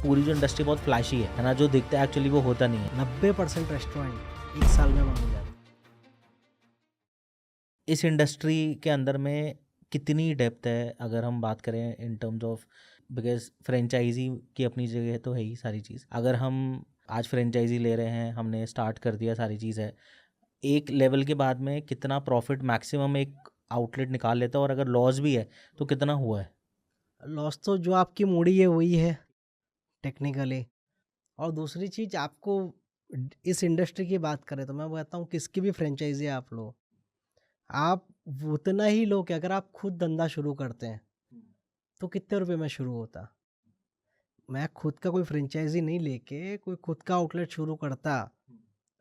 पूरी जो इंडस्ट्री बहुत फ्लैशी है ना, जो दिखता है एक्चुअली वो होता नहीं है। 90% रेस्टोरेंट एक साल में बंद हो जाते हैं। इस इंडस्ट्री के अंदर में कितनी डेप्थ है अगर हम बात करें in terms of, because franchisee की अपनी जगह तो है ही सारी चीज़। अगर हम आज फ्रेंचाइजी ले रहे हैं, हमने स्टार्ट कर दिया, सारी चीज़ है, एक लेवल के बाद में कितना प्रॉफिट मैक्सिमम एक आउटलेट निकाल लेता है, और अगर लॉस भी है तो कितना हुआ है? लॉस तो जो आपकी मूड़ी है वही है टेक्निकली। और दूसरी चीज़ आपको इस इंडस्ट्री की बात करें तो मैं कहता हूँ किसकी भी फ्रेंचाइजी आप लो, आप उतना ही लो कि अगर आप खुद धंधा शुरू करते हैं तो कितने रुपए में शुरू होता। मैं खुद का कोई फ्रेंचाइजी नहीं लेके कोई खुद का आउटलेट शुरू करता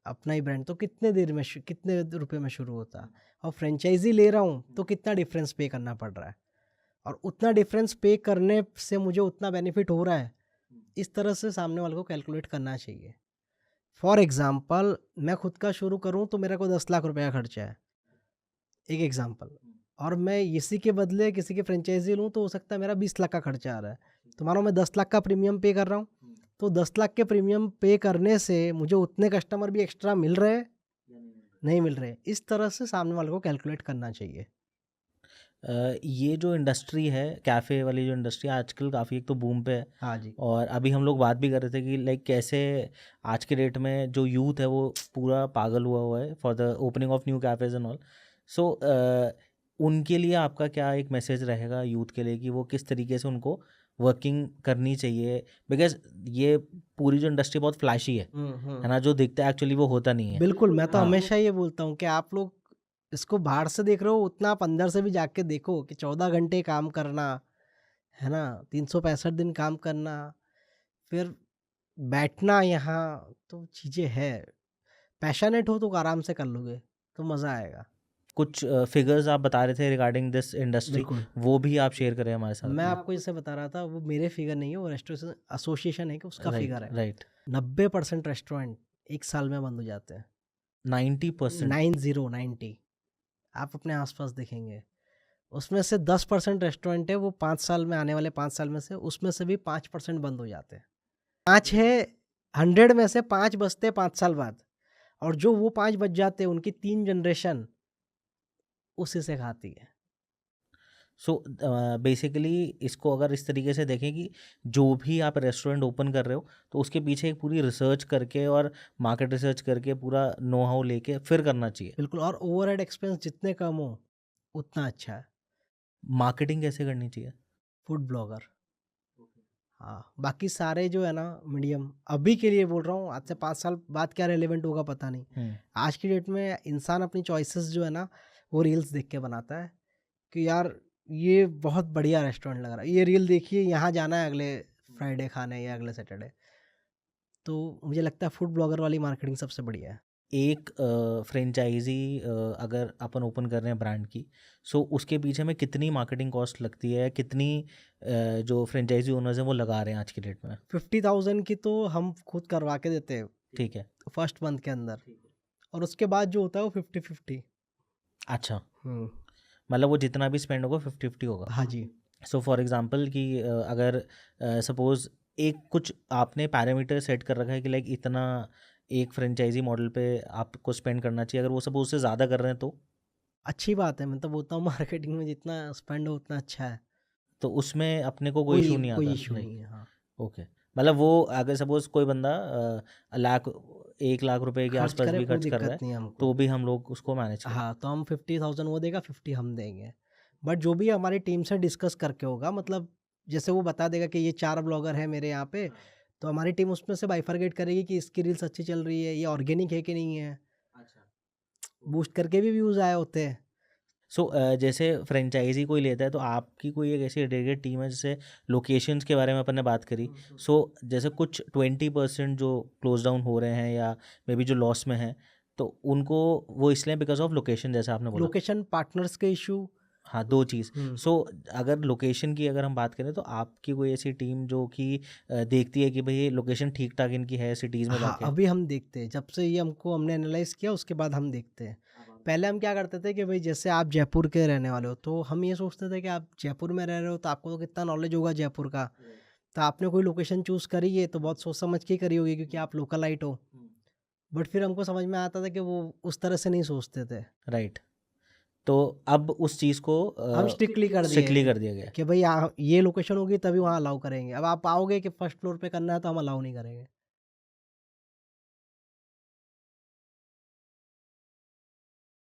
अपना ही ब्रांड, तो कितने देर में कितने रुपए में शुरू होता। और फ्रेंचाइजी ले रहा हूँ तो कितना डिफरेंस पे करना पड़ रहा है, और उतना डिफरेंस पे करने से मुझे उतना बेनिफिट हो रहा है। इस तरह से सामने वाले को कैलकुलेट करना चाहिए। फॉर एग्जांपल मैं खुद का शुरू करूँ तो मेरा को 10 लाख रुपए का खर्चा है, एक एग्जांपल, और मैं इसी के बदले किसी की फ्रेंचाइजी लूँ तो हो सकता है मेरा 20 लाख का खर्चा आ रहा है। तो मानो मैं 10 लाख का प्रीमियम पे कर रहा हूँ, तो 10 लाख के प्रीमियम पे करने से मुझे उतने कस्टमर भी एक्स्ट्रा मिल रहे हैं, नहीं मिल रहे। इस तरह से सामने वाले को कैलकुलेट करना चाहिए। ये जो इंडस्ट्री है, कैफ़े वाली जो इंडस्ट्री आजकल काफ़ी एक तो बूम पे है। हाँ जी। और अभी हम लोग बात भी कर रहे थे कि लाइक कैसे आज के डेट में जो यूथ है वो पूरा पागल हुआ हुआ है for the opening of new cafes and all. So उनके लिए आपका क्या एक मैसेज रहेगा यूथ के लिए कि वो किस तरीके से उनको वर्किंग करनी चाहिए? बिकॉज ये पूरी जो इंडस्ट्री बहुत फ्लैशी है ना, जो दिखता है एक्चुअली वो होता नहीं है। बिल्कुल, मैं तो हाँ। हमेशा ये बोलता हूँ कि आप लोग इसको बाहर से देख रहे हो, उतना आप अंदर से भी जाके देखो कि 14 घंटे काम करना, है ना? 365 दिन काम करना, फिर बैठना यहाँ, तो चीज़ें हैं। पैशनेट हो तो आराम से कर लोगे, तो मज़ा आएगा। कुछ फिगर्स आप बता रहे थे रिगार्डिंग दिस इंडस्ट्री, बिल्कुल। वो भी आप शेयर करें हमारे साथ मैं में। आपको जैसे बता रहा था, वो मेरे फिगर नहीं है, वो रेस्टोरेंट एसोसिएशन है कि उसका राइट, फिगर है। राइट। 90% रेस्टोरेंट एक साल में बंद हो जाते हैं। 90%? 90 आप अपने आसपास देखेंगे। उसमें से 10% रेस्टोरेंट है, वो 5 साल में, आने वाले 5 साल में से उसमें से भी 5% बंद हो जाते हैं। 5 है, 100 में से 5 बचते हैं 5 साल बाद, और जो वो 5 बच जाते हैं उनकी 3 जनरेशन उसी से खाती है। सो बेसिकली इसको अगर इस तरीके से देखें कि जो भी आप रेस्टोरेंट ओपन कर रहे हो तो उसके पीछे एक पूरी रिसर्च करके और मार्केट रिसर्च करके पूरा नो हाउ लेके फिर करना चाहिए। बिल्कुल, और ओवरहेड एक्सपेंस जितने कम हो उतना अच्छा है। मार्केटिंग कैसे करनी चाहिए? फूड ब्लॉगर, हाँ, बाकी सारे जो है ना मीडियम, अभी के लिए बोल रहा हूँ, आज से 5 साल बाद क्या रेलेवेंट होगा पता नहीं। आज की डेट में इंसान अपनी चॉइसेस जो है ना वो रील्स देख के बनाता है कि यार ये बहुत बढ़िया रेस्टोरेंट लग रहा है, ये रील देखिए, यहाँ जाना है अगले फ्राइडे खाने या अगले सैटरडे। तो मुझे लगता है फूड ब्लॉगर वाली मार्केटिंग सबसे बढ़िया है। एक फ्रेंचाइजी अगर अपन ओपन कर रहे हैं ब्रांड की, सो उसके पीछे में कितनी मार्केटिंग कॉस्ट लगती है, कितनी जो फ्रेंचाइजी ओनर्स हैं वो लगा रहे हैं आज की डेट में? 50,000 की तो हम खुद करवा के देते हैं ठीक है। फर्स्ट मंथ के अंदर, और उसके बाद जो होता है वो 50-50। अच्छा, मतलब वो जितना भी स्पेंड होगा 50-50 होगा। हाँ जी। सो फॉर एग्जांपल कि अगर सपोज एक कुछ आपने पैरामीटर सेट कर रखा है कि लाइक इतना एक फ्रेंचाइजी मॉडल पे आपको स्पेंड करना चाहिए, अगर वो सपोज से ज़्यादा कर रहे हैं अच्छी बात है, मैं तो बोलता हूँ मार्केटिंग में जितना स्पेंड हो उतना अच्छा है। तो उसमें अपने को कोई इशू नहीं कोई आता, इशू लाइक? नहीं है, हाँ। ओके, मतलब वो अगर सपोज कोई बंदा लाख 1 लाख रुपए के खर्च आसपास करे भी कोई खर्च कर रहा दिक्कत है नहीं है हमको। तो भी हम लोग उसको मैनेज करें। हाँ, तो हम 50,000 वो देगा, 50 हम देंगे। बट जो भी हमारी टीम से डिस्कस करके होगा, मतलब जैसे वो बता देगा कि ये 4 ब्लॉगर हैं मेरे यहाँ पे, तो हमारी टीम उसमें से बाइफरगेट करेगी कि इसकी रील्स अच्छी चल रही है, ये ऑर्गेनिक है कि नहीं है। बूस्ट करके भी व्यूज़ आए होते हैं। सो जैसे फ्रेंचाइजी कोई लेता है तो आपकी कोई एक ऐसी डेडिकेटेड टीम है, जैसे लोकेशंस के बारे में अपन ने बात करी। सो जैसे कुछ 20% जो क्लोज डाउन हो रहे हैं या मे बी जो लॉस में हैं, तो उनको वो इसलिए बिकॉज ऑफ लोकेशन, जैसे आपने बोला। लोकेशन, पार्टनर्स के इशू। हाँ, 2 चीज़। सो अगर लोकेशन की अगर हम बात करें तो आपकी कोई ऐसी टीम जो कि देखती है कि भाई ये लोकेशन ठीक ठाक इनकी है सिटीज़ में हाँ, जाके? अभी हम देखते हैं, जब से ये हमने एनालाइज किया उसके बाद हम देखते हैं। पहले हम क्या करते थे कि भाई जैसे आप जयपुर के रहने वाले हो तो हम ये सोचते थे कि आप जयपुर में रह रहे हो तो आपको तो कितना नॉलेज होगा जयपुर का, तो आपने कोई लोकेशन चूज़ करी है तो बहुत सोच समझ के ही करी होगी क्योंकि आप लोकलाइट हो। बट फिर हमको समझ में आता था कि वो उस तरह से नहीं सोचते थे। राइट। तो अब उस चीज़ को हम स्ट्रिक्टली कर दिए स्ट्रिक्टली कर दिया गया। कि भाई ये लोकेशन होगी तभी वहाँ अलाउ करेंगे। अब आप आओगे कि फर्स्ट फ्लोर पे करना है तो हम अलाउ नहीं करेंगे।